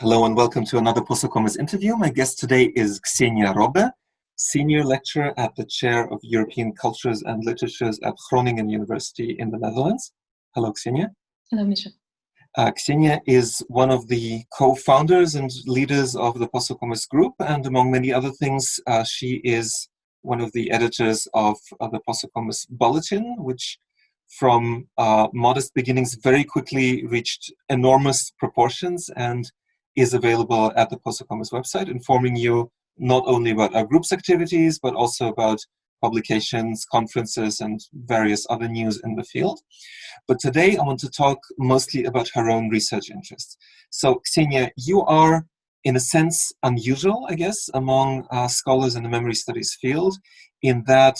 Hello and welcome to another PoSoCoMeS interview. My guest today is Ksenia Robbe, Senior Lecturer at the Chair of European Cultures and Literatures at Groningen University in the Netherlands. Hello, Ksenia. Hello, Misha. Ksenia is one of the co-founders and leaders of the PoSoCoMeS group, and among many other things, she is one of the editors of the PoSoCoMeS Bulletin, which from modest beginnings very quickly reached enormous proportions and is available at the PoSoCoMeS website, informing you not only about our group's activities, but also about publications, conferences, and various other news in the field. But today I want to talk mostly about her own research interests. So, Ksenia, you are, in a sense, unusual, I guess, among scholars in the memory studies field, in that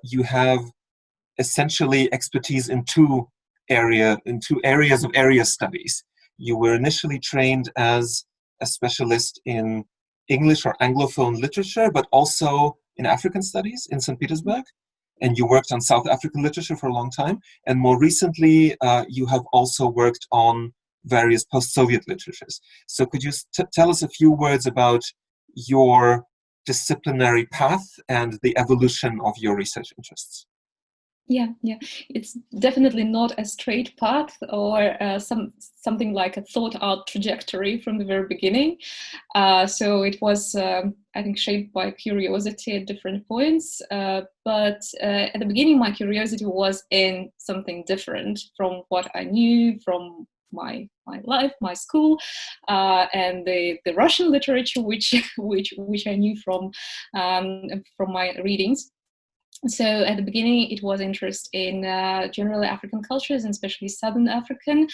you have essentially expertise in two areas of area studies. You were initially trained as a specialist in English or Anglophone literature, but also in African studies in St. Petersburg. And you worked on South African literature for a long time. And more recently, you have also worked on various post-Soviet literatures. So could you tell us a few words about your disciplinary path and the evolution of your research interests? Yeah. It's definitely not a straight path or something like a thought-out trajectory from the very beginning. So it was, I think, shaped by curiosity at different points. But at the beginning, my curiosity was in something different from what I knew from my life, my school, and the Russian literature, which I knew from my readings. So at the beginning, it was interest in generally African cultures, and especially Southern African,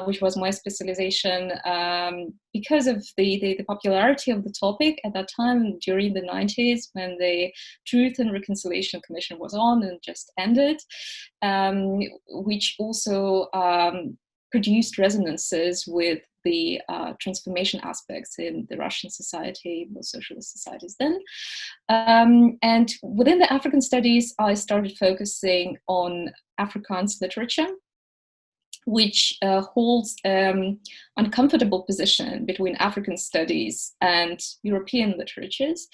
which was my specialization because of the popularity of the topic at that time during the 90s, when the Truth and Reconciliation Commission was on and just ended, which also produced resonances with the transformation aspects in the Russian society, the socialist societies then. And within the African studies, I started focusing on Afrikaans literature, which holds uncomfortable position between African studies and European literatures.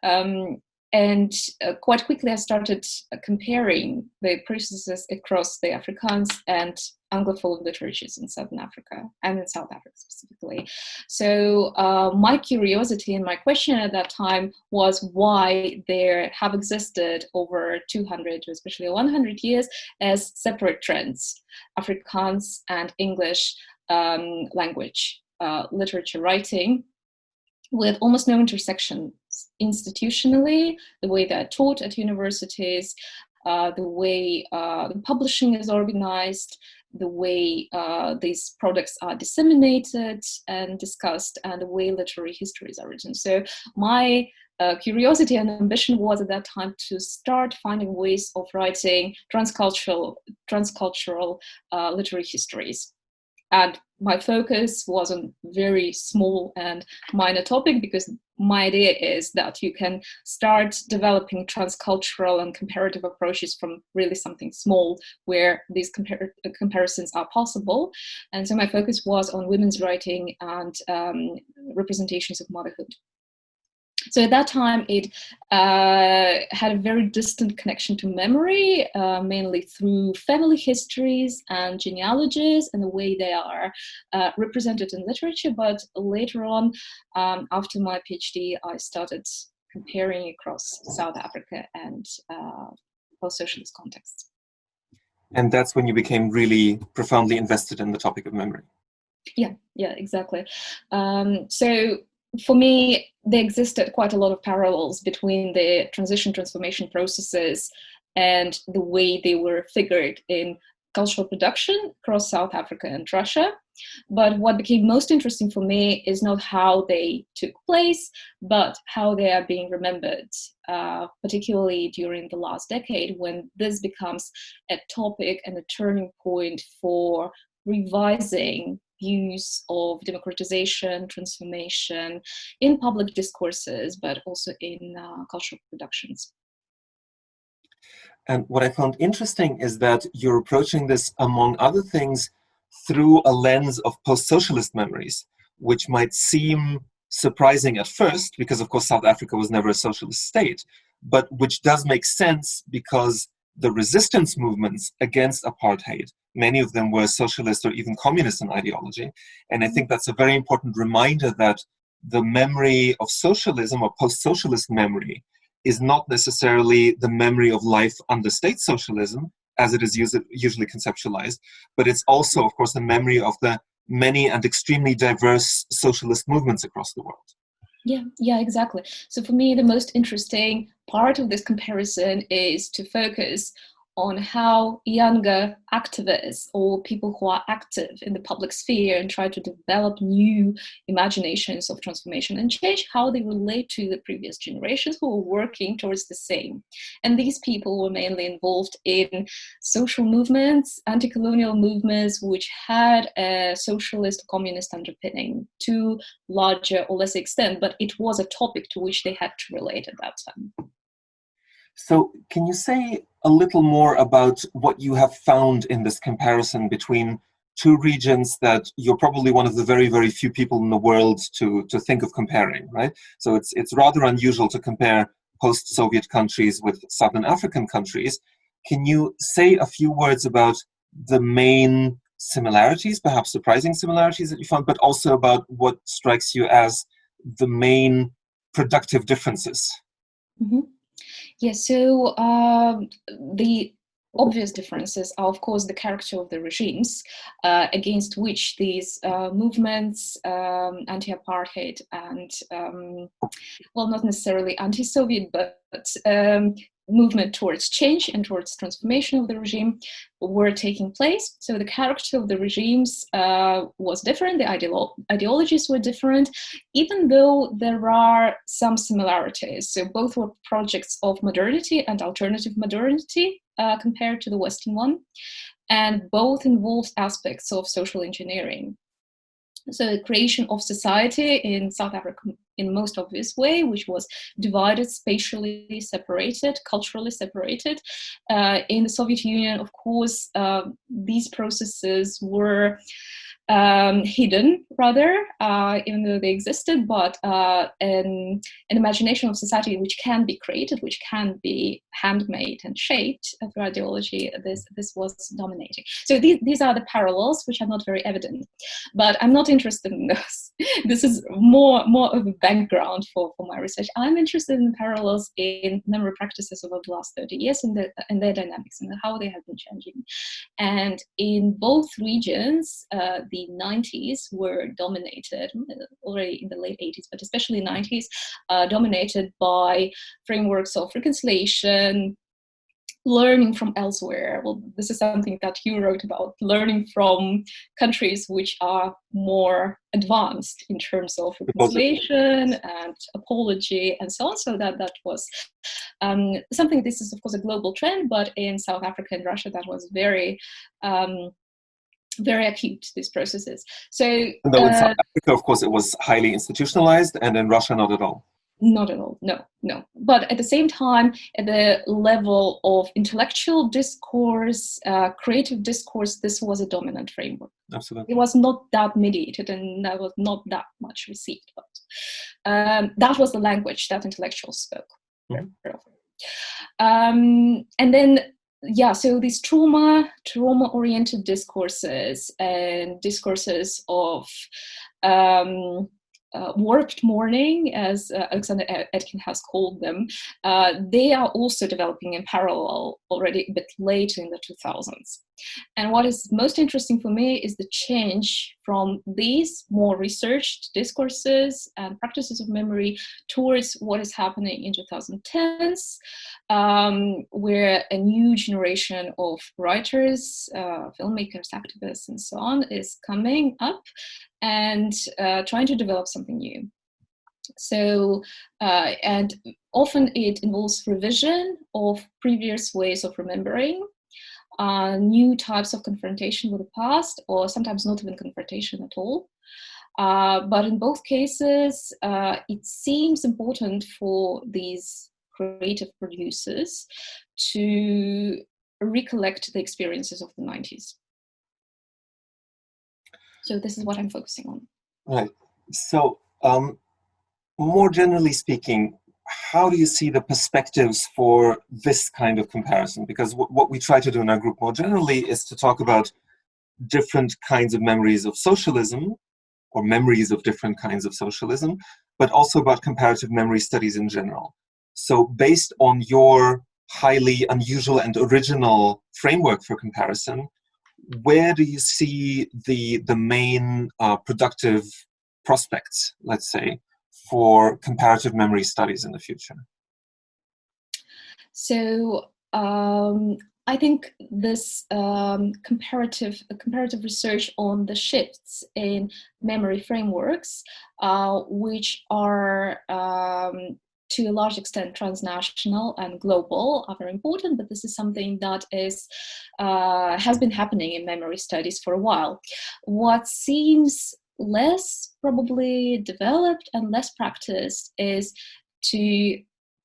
And quite quickly, I started comparing the processes across the Afrikaans and Anglophone literatures in Southern Africa and in South Africa specifically. So my curiosity and my question at that time was why there have existed over 200, especially 100 years, as separate trends, Afrikaans and English language literature writing, with almost no intersections institutionally, the way they're taught at universities, the way the publishing is organized, the way these products are disseminated and discussed, and the way literary histories are written. So my curiosity and ambition was at that time to start finding ways of writing transcultural literary histories. And my focus was on very small and minor topic, because my idea is that you can start developing transcultural and comparative approaches from really something small where these comparisons are possible. And so my focus was on women's writing and representations of motherhood. So at that time, it had a very distant connection to memory, mainly through family histories and genealogies and the way they are represented in literature. But later on, after my PhD, I started comparing across South Africa and post-socialist contexts. And that's when you became really profoundly invested in the topic of memory. Yeah, exactly. So for me, there existed quite a lot of parallels between the transformation processes and the way they were figured in cultural production across South Africa and Russia. But what became most interesting for me is not how they took place, but how they are being remembered, particularly during the last decade, when this becomes a topic and a turning point for revising views of democratization, transformation in public discourses, but also in cultural productions. And what I found interesting is that you're approaching this, among other things, through a lens of post-socialist memories, which might seem surprising at first, because of course South Africa was never a socialist state, but which does make sense because the resistance movements against apartheid, many of them were socialist or even communist in ideology. And I think that's a very important reminder that the memory of socialism or post-socialist memory is not necessarily the memory of life under state socialism, as it is usually conceptualized, but it's also, of course, the memory of the many and extremely diverse socialist movements across the world. Yeah, exactly. So for me, the most interesting part of this comparison is to focus on how younger activists or people who are active in the public sphere and try to develop new imaginations of transformation and change, how they relate to the previous generations who were working towards the same. And these people were mainly involved in social movements, anti-colonial movements, which had a socialist communist underpinning to larger or less extent, but it was a topic to which they had to relate at that time. So can you say a little more about what you have found in this comparison between two regions that you're probably one of the very, very few people in the world to think of comparing, right? So it's rather unusual to compare post-Soviet countries with Southern African countries. Can you say a few words about the main similarities, perhaps surprising similarities that you found, but also about what strikes you as the main productive differences? Mm-hmm. Yeah, so the obvious differences are, of course, the character of the regimes against which these movements, anti-apartheid and, well, not necessarily anti-Soviet, but movement towards change and towards transformation of the regime were taking place. So the character of the regimes was different, the ideologies were different, even though there are some similarities. So both were projects of modernity and alternative modernity compared to the Western one, and both involved aspects of social engineering. So the creation of society in South Africa in the most obvious way, which was divided, spatially separated, culturally separated. In the Soviet Union, of course, these processes were hidden, rather, even though they existed, but an imagination of society which can be created, which can be handmade and shaped through ideology, this was dominating. So these are the parallels, which are not very evident, but I'm not interested in those. This is more of a background for my research. I'm interested in the parallels in memory practices over the last 30 years and their dynamics and how they have been changing. And in both regions, the 90s were dominated, already in the late 80s, but especially 90s, dominated by frameworks of reconciliation, learning from elsewhere. Well, this is something that you wrote about, learning from countries which are more advanced in terms of reconciliation and apology and so on. So that was something, this is of course a global trend, but in South Africa and Russia, that was very acute, these processes. So though in South Africa, of course, it was highly institutionalized, and in Russia, not at all. Not at all, no. But at the same time, at the level of intellectual discourse, creative discourse, this was a dominant framework. Absolutely. It was not that mediated and that was not that much received, but that was the language that intellectuals spoke. Mm-hmm. And then, so these trauma-oriented discourses and discourses of warped mourning, as Alexander Etkin has called them, they are also developing in parallel already a bit later in the 2000s. And what is most interesting for me is the change from these more researched discourses and practices of memory towards what is happening in 2010s, where a new generation of writers, filmmakers, activists, and so on is coming up and trying to develop something new. So, and often it involves revision of previous ways of remembering, new types of confrontation with the past, or sometimes not even confrontation at all. But in both cases, it seems important for these creative producers to recollect the experiences of the 90s. So this is what I'm focusing on. Right. So, more generally speaking, how do you see the perspectives for this kind of comparison? Because what we try to do in our group more generally is to talk about different kinds of memories of socialism, or memories of different kinds of socialism, but also about comparative memory studies in general. So based on your highly unusual and original framework for comparison, where do you see the main productive prospects, let's say, for comparative memory studies in the future? So I think this comparative research on the shifts in memory frameworks, which are to a large extent transnational and global, are very important. But this is something that has been happening in memory studies for a while. What seems less probably developed and less practiced is to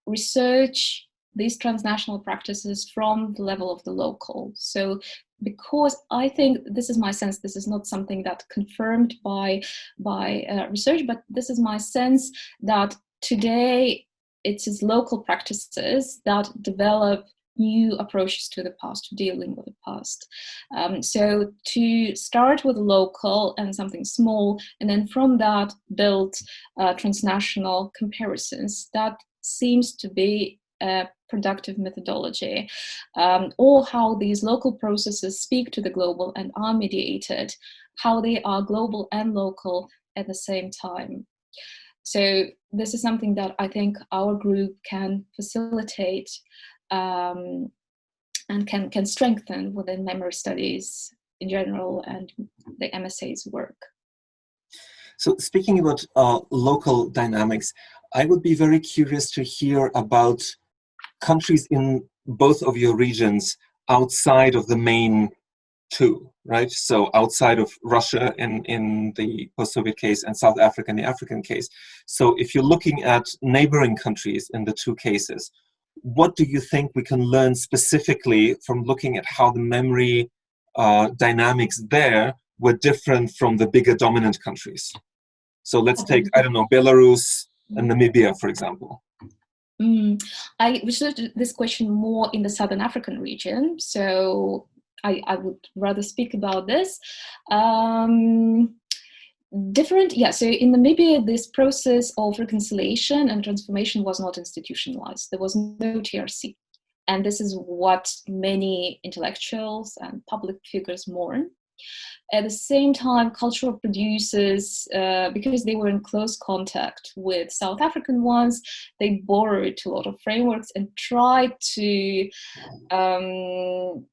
research these transnational practices from the level of the local. So because I think, this is my sense, this is not something that's confirmed by research, but this is my sense that today it is local practices that develop new approaches to the past, to dealing with the past. So to start with local and something small, and then from that build transnational comparisons, that seems to be a productive methodology, or how these local processes speak to the global and are mediated, how they are global and local at the same time. So this is something that I think our group can facilitate and can strengthen within memory studies in general and the MSA's work. So speaking about local dynamics, I would be very curious to hear about countries in both of your regions outside of the main two, right? So outside of Russia in the post-Soviet case and South Africa in the African case. So if you're looking at neighboring countries in the two cases, what do you think we can learn specifically from looking at how the memory dynamics there were different from the bigger dominant countries? So let's take, I don't know, Belarus and Namibia, for example. I researched this question more in the Southern African region, so I would rather speak about this. So in Namibia, this process of reconciliation and transformation was not institutionalized. There was no TRC. And this is what many intellectuals and public figures mourn. At the same time, cultural producers, because they were in close contact with South African ones, they borrowed a lot of frameworks and tried to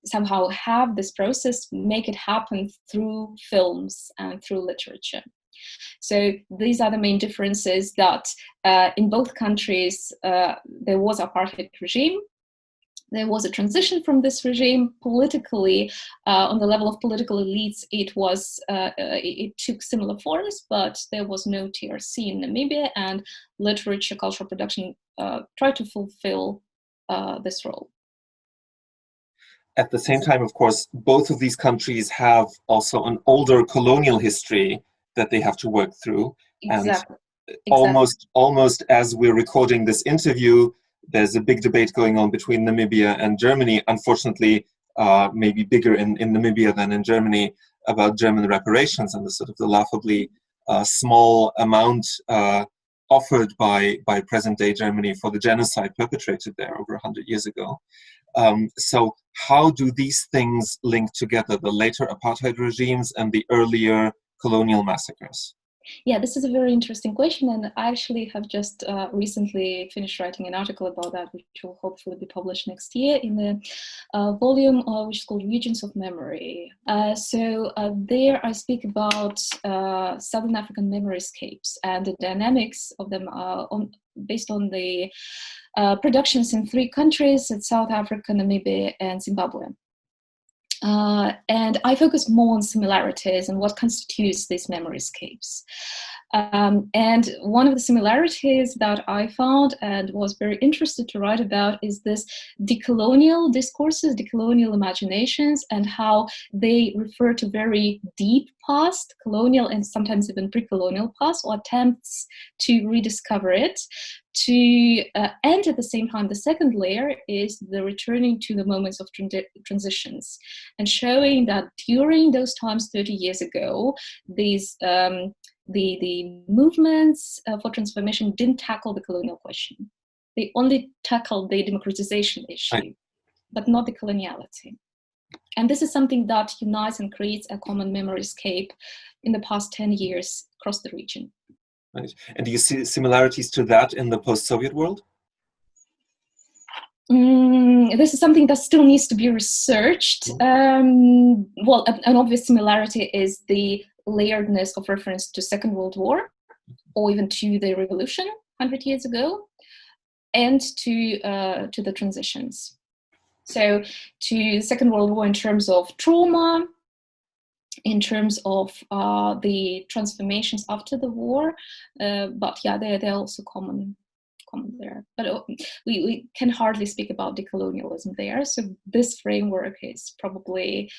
somehow have this process, make it happen through films and through literature. So these are the main differences, that in both countries there was apartheid regime. There was a transition from this regime politically. On the level of political elites, it took similar forms, but there was no TRC in Namibia, and literature, cultural production tried to fulfill this role. At the same time, of course, both of these countries have also an older colonial history that they have to work through. Exactly. And almost as we're recording this interview, there's a big debate going on between Namibia and Germany, unfortunately, maybe bigger in Namibia than in Germany, about German reparations and the sort of the laughably small amount offered by present-day Germany for the genocide perpetrated there over 100 years ago. So how do these things link together, the later apartheid regimes and the earlier colonial massacres? Yeah, this is a very interesting question, and I actually have just recently finished writing an article about that, which will hopefully be published next year in the volume which is called Regions of Memory. So there I speak about Southern African memory-scapes and the dynamics of them based on the productions in 3 countries: South Africa, Namibia, and Zimbabwe. And I focus more on similarities and what constitutes these memory-scapes. And one of the similarities that I found and was very interested to write about is this decolonial discourses, decolonial imaginations, and how they refer to very deep past, colonial and sometimes even pre-colonial past, or attempts to rediscover it. And at the same time, the second layer is the returning to the moments of transitions and showing that during those times 30 years ago, these the movements for transformation didn't tackle the colonial question. They only tackled the democratization issue, Right. but not the coloniality. And this is something that unites and creates a common memoryscape in the past 10 years across the region. Right. And do you see similarities to that in the post-Soviet world? This is something that still needs to be researched. Well, an obvious similarity is the layeredness of reference to Second World War, or even to the revolution 100 years ago, and to the transitions. So to the Second World War in terms of trauma, in terms of the transformations after the war, but yeah, they're also common there. But we can hardly speak about decolonialism there. So this framework is probably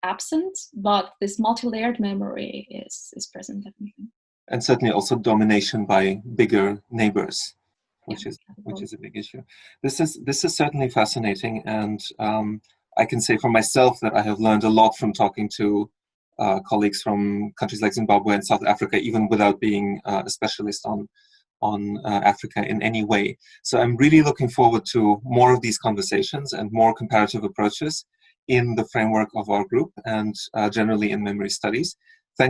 absent, but this multi-layered memory is present definitely. And certainly also domination by bigger neighbors, which is a big issue. This is certainly fascinating, and I can say for myself that I have learned a lot from talking to colleagues from countries like Zimbabwe and South Africa, even without being a specialist on Africa in any way. So I'm really looking forward to more of these conversations and more comparative approaches in the framework of our group and generally in memory studies.